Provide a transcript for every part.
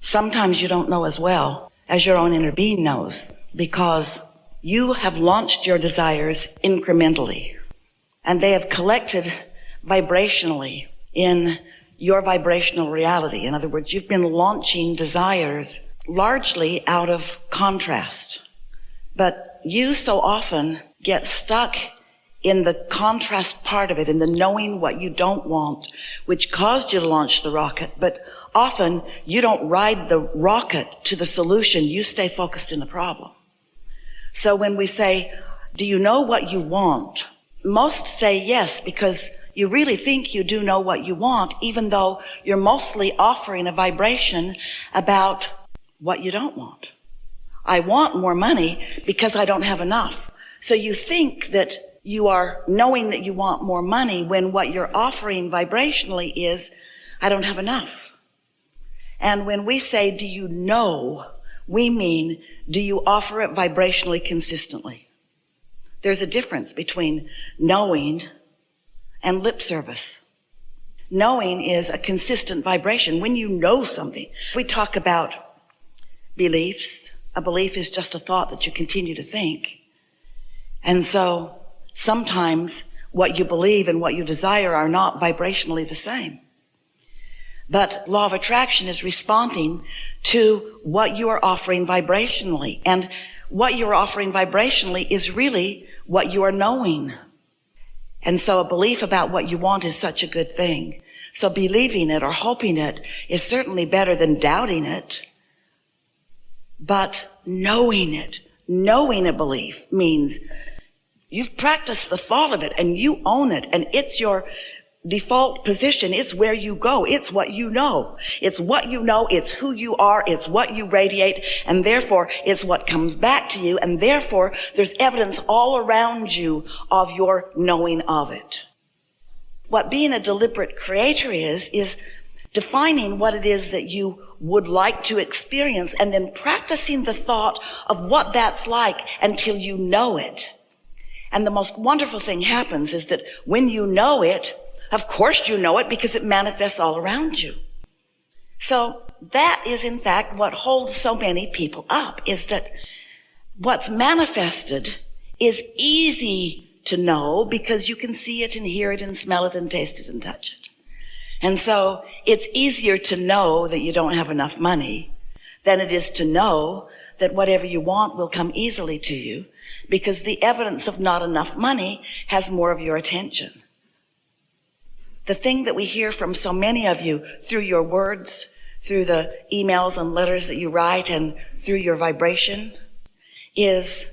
sometimes you don't know as well as your own inner being knows, because you have launched your desires incrementally, and they have collected vibrationally in your vibrational reality. In other words, you've been launching desires largely out of contrast. But you so often get stuck in the contrast part of it, in the knowing what you don't want, which caused you to launch the rocket. But often you don't ride the rocket to the solution. You stay focused in the problem. So when we say, do you know what you want? Most say yes, because you really think you do know what you want, even though you're mostly offering a vibration about what you don't want. I want more money because I don't have enough. So you think that you are knowing that you want more money when what you're offering vibrationally is, I don't have enough. And when we say, do you know, we mean, do you offer it vibrationally consistently? There's a difference between knowing and lip service. Knowing is a consistent vibration. When you know something, we talk about beliefs. A belief is just a thought that you continue to think. And so sometimes what you believe and what you desire are not vibrationally the same. But law of attraction is responding to what you are offering vibrationally. And what you're offering vibrationally is really what you are knowing. And so a belief about what you want is such a good thing. So believing it or hoping it is certainly better than doubting it. But knowing it, knowing a belief means you've practiced the thought of it and you own it, and it's your default position. It's where you go. It's what you know. It's what you know. It's who you are. It's what you radiate. And therefore, it's what comes back to you. And therefore, there's evidence all around you of your knowing of it. What being a deliberate creator is defining what it is that you would like to experience and then practicing the thought of what that's like until you know it. And the most wonderful thing happens is that when you know it, of course you know it because it manifests all around you. So that is in fact what holds so many people up, is that what's manifested is easy to know because you can see it and hear it and smell it and taste it and touch it. And so it's easier to know that you don't have enough money than it is to know that whatever you want will come easily to you, because the evidence of not enough money has more of your attention. The thing that we hear from so many of you through your words, through the emails and letters that you write, and through your vibration, is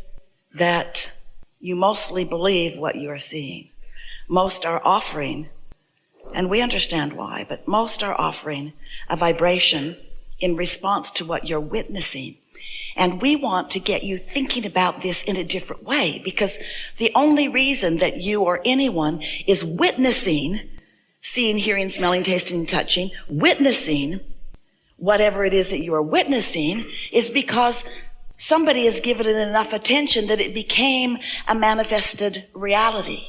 that you mostly believe what you are seeing. Most are offering, and we understand why, but most are offering a vibration in response to what you're witnessing. And we want to get you thinking about this in a different way, because the only reason that you or anyone is witnessing, seeing, hearing, smelling, tasting, touching, witnessing whatever it is that you are witnessing, is because somebody has given it enough attention that it became a manifested reality.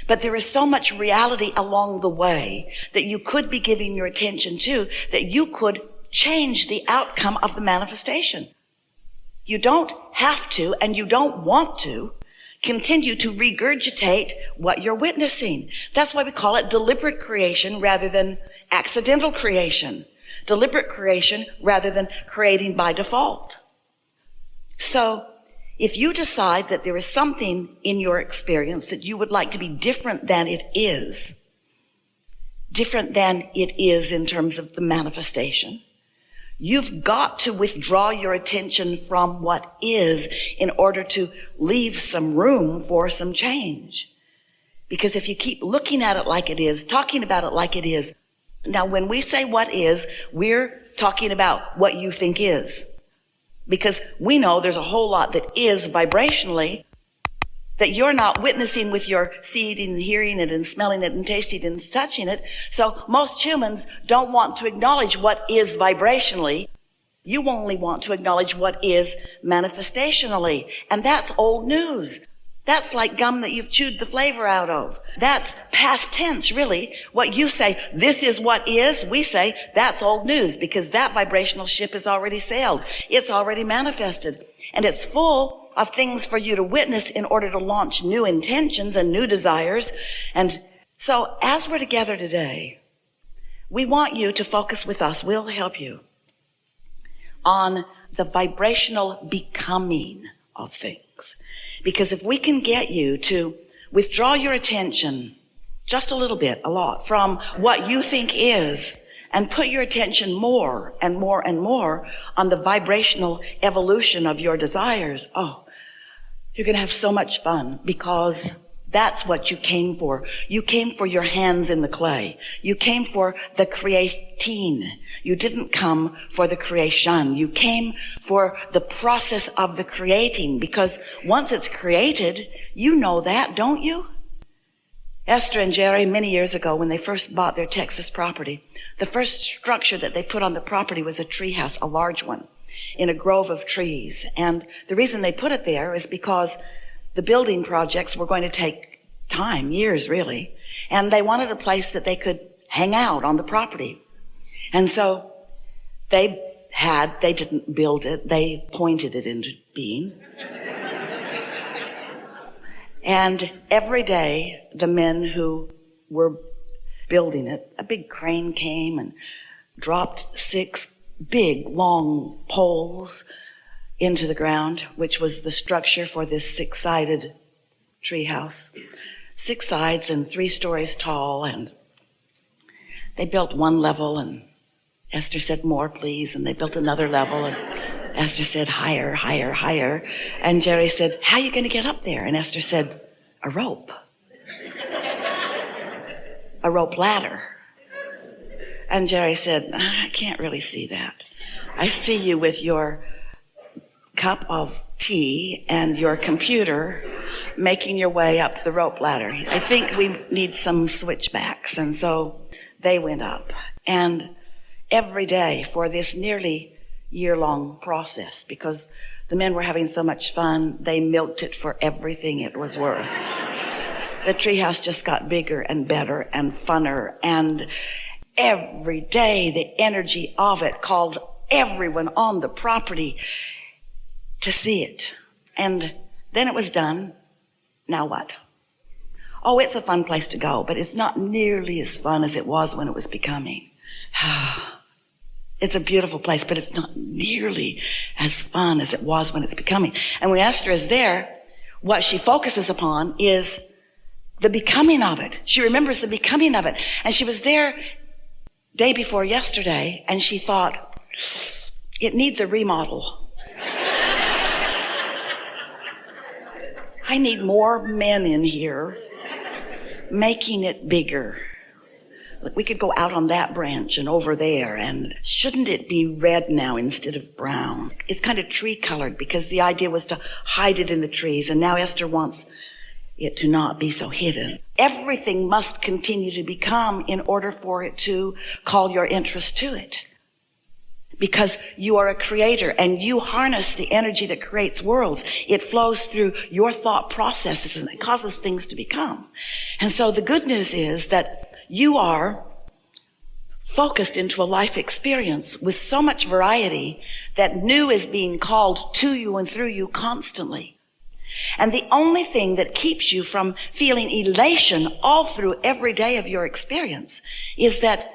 But there is so much reality along the way that you could be giving your attention to, that you could change the outcome of the manifestation. You don't have to, and you don't want to, continue to regurgitate what you're witnessing. That's why we call it deliberate creation rather than accidental creation. Deliberate creation rather than creating by default. So if you decide that there is something in your experience that you would like to be different than it is in terms of the manifestation, you've got to withdraw your attention from what is in order to leave some room for some change. Because if you keep looking at it like it is, talking about it like it is, now when we say what is, we're talking about what you think is. Because we know there's a whole lot that is vibrationally that you're not witnessing with your seeing and hearing it and smelling it and tasting it and touching it. So most humans don't want to acknowledge what is vibrationally. You only want to acknowledge what is manifestationally. And that's old news. That's like gum that you've chewed the flavor out of. That's past tense, really. What you say, this is what is, we say, that's old news, because that vibrational ship is already sailed. It's already manifested. And it's full of things for you to witness in order to launch new intentions and new desires. And so as we're together today, we want you to focus with us. We'll help you on the vibrational becoming of things. Because if we can get you to withdraw your attention just a little bit, a lot, from what you think is, and put your attention more and more and more on the vibrational evolution of your desires, you're going to have so much fun, because that's what you came for. You came for your hands in the clay. You came for the creating. You didn't come for the creation. You came for the process of the creating, because once it's created, you know that, don't you? Esther and Jerry, many years ago, when they first bought their Texas property, the first structure that they put on the property was a tree house, a large one, in a grove of trees. And the reason they put it there is because the building projects were going to take time, years really, and they wanted a place that they could hang out on the property. And so they didn't build it, they pointed it into being. And every day, the men who were building it, a big crane came and dropped 6 big, long poles into the ground, which was the structure for this 6-sided tree house. 6 sides and 3 stories tall, and they built 1 level, and Esther said, more, please, and they built another level, and Esther said, higher, higher, higher. And Jerry said, how are you going to get up there? And Esther said, a rope. A rope ladder. And Jerry said, I can't really see that. I see you with your cup of tea and your computer making your way up the rope ladder. I think we need some switchbacks. And so they went up. And every day for this nearly year-long process, because the men were having so much fun, they milked it for everything it was worth. The treehouse just got bigger and better and funner, and every day the energy of it called everyone on the property to see it. And then it was done. Now what? Oh, it's a fun place to go, but it's not nearly as fun as it was when it was becoming. It's a beautiful place, but it's not nearly as fun as it was when it's becoming. And when Esther is there, what she focuses upon is the becoming of it. She remembers the becoming of it. And she was there day before yesterday, and she thought, it needs a remodel. I need more men in here making it bigger. We could go out on that branch and over there, and shouldn't it be red now instead of brown? It's kind of tree colored, because the idea was to hide it in the trees, and now Esther wants it to not be so hidden. Everything must continue to become in order for it to call your interest to it. Because you are a creator, and you harness the energy that creates worlds. It flows through your thought processes, and it causes things to become. And so the good news is that you are focused into a life experience with so much variety that new is being called to you and through you constantly. And the only thing that keeps you from feeling elation all through every day of your experience is that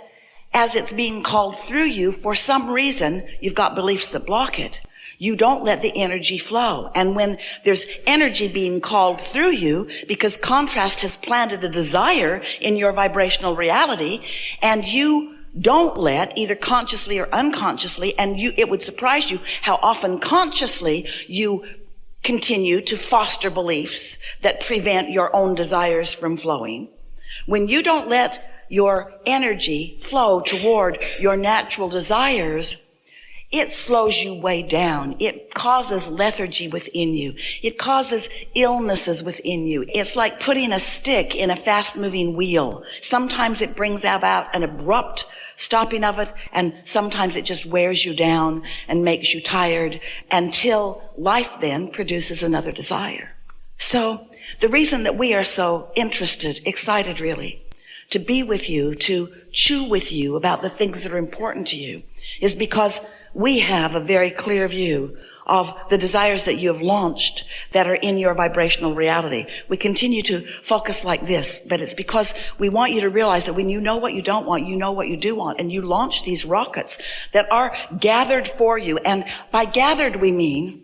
as it's being called through you, for some reason, you've got beliefs that block it. You don't let the energy flow. And when there's energy being called through you, because contrast has planted a desire in your vibrational reality, and you don't let, either consciously or unconsciously, and it would surprise you how often consciously you continue to foster beliefs that prevent your own desires from flowing. When you don't let your energy flow toward your natural desires, it slows you way down. It causes lethargy within you. It causes illnesses within you. It's like putting a stick in a fast-moving wheel. Sometimes it brings about an abrupt stopping of it, and sometimes it just wears you down and makes you tired until life then produces another desire. So The reason that we are so interested, excited really, to be with you, to chew with you about the things that are important to you, is because we have a very clear view of the desires that you have launched that are in your vibrational reality. We continue to focus like this, but it's because we want you to realize that when you know what you don't want, you know what you do want, and you launch these rockets that are gathered for you. And by gathered, we mean,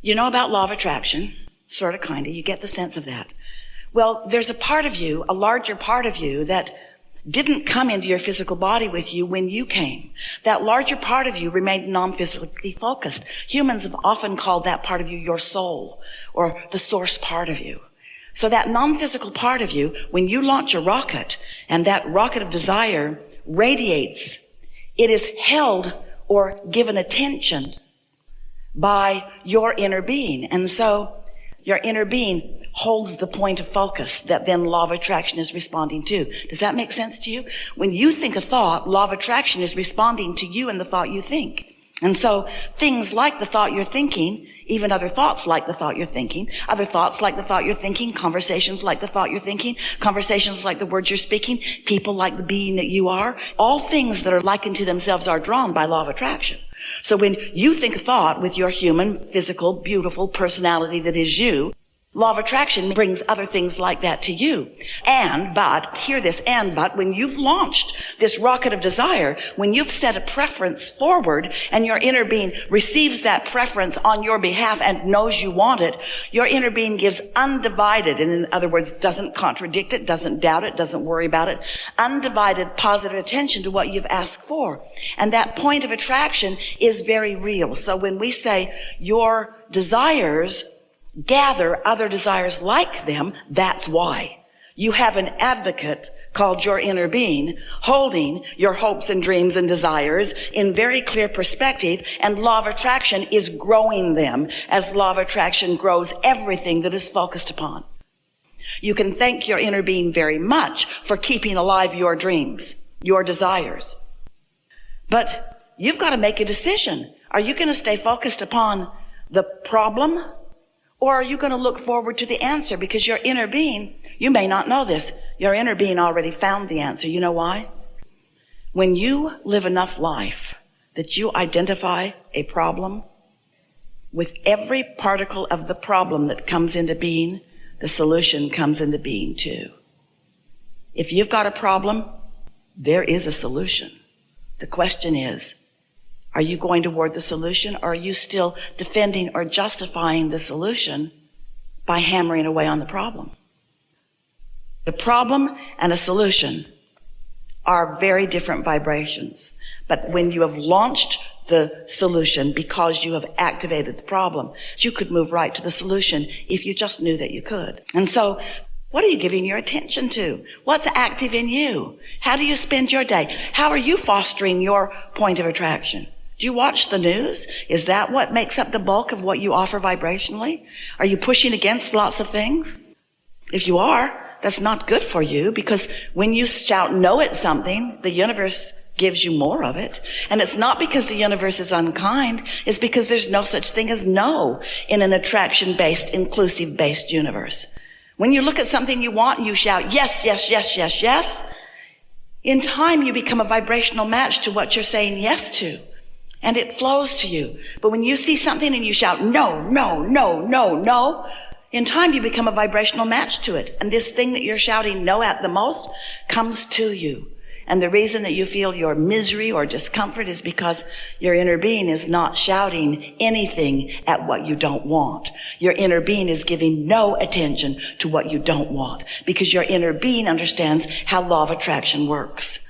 you know about law of attraction, sort of, kind of, you get the sense of that. Well, there's a part of you, a larger part of you, that didn't come into your physical body with you when you came. That larger part of you remained non-physically focused. Humans have often called that part of you your soul, or the source part of you. So that non-physical part of you, when you launch a rocket, and that rocket of desire radiates, it is held or given attention by your inner being. And so your inner being holds the point of focus that then law of attraction is responding to. Does that make sense to you? When you think a thought, law of attraction is responding to you and the thought you think. And so things like the thought you're thinking, even other thoughts like the thought you're thinking, other thoughts like the thought you're thinking, conversations like the thought you're thinking, conversations like the words you're speaking, people like the being that you are, all things that are likened to themselves are drawn by law of attraction. So when you think a thought with your human, physical, beautiful personality that is you, law of attraction brings other things like that to you. But when you've launched this rocket of desire, when you've set a preference forward and your inner being receives that preference on your behalf and knows you want it, your inner being gives undivided, and in other words, doesn't contradict it, doesn't doubt it, doesn't worry about it, undivided positive attention to what you've asked for. And that point of attraction is very real. So when we say your desires gather other desires like them, that's why. You have an advocate called your inner being holding your hopes and dreams and desires in very clear perspective, and law of attraction is growing them as law of attraction grows everything that is focused upon. You can thank your inner being very much for keeping alive your dreams, your desires. But you've got to make a decision. Are you going to stay focused upon the problem, or are you going to look forward to the answer? Because your inner being, you may not know this, your inner being already found the answer. You know why? When you live enough life that you identify a problem, with every particle of the problem that comes into being, the solution comes into being too. If you've got a problem, there is a solution. The question is, are you going toward the solution, or are you still defending or justifying the solution by hammering away on the problem? The problem and a solution are very different vibrations. But when you have launched the solution because you have activated the problem, you could move right to the solution if you just knew that you could. And so, what are you giving your attention to? What's active in you? How do you spend your day? How are you fostering your point of attraction? Do you watch the news? Is that what makes up the bulk of what you offer vibrationally? Are you pushing against lots of things? If you are, that's not good for you, because when you shout no at something, the universe gives you more of it. And it's not because the universe is unkind, it's because there's no such thing as no in an attraction-based, inclusive-based universe. When you look at something you want and you shout yes, yes, yes, yes, yes, in time you become a vibrational match to what you're saying yes to. And it flows to you. But when you see something and you shout, no, no, no, no, no, in time you become a vibrational match to it. And this thing that you're shouting no at the most comes to you. And the reason that you feel your misery or discomfort is because your inner being is not shouting anything at what you don't want. Your inner being is giving no attention to what you don't want, because your inner being understands how law of attraction works.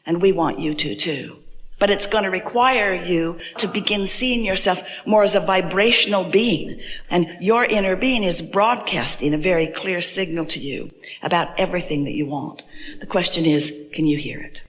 And we want you to too. But it's going to require you to begin seeing yourself more as a vibrational being. And your inner being is broadcasting a very clear signal to you about everything that you want. The question is, can you hear it?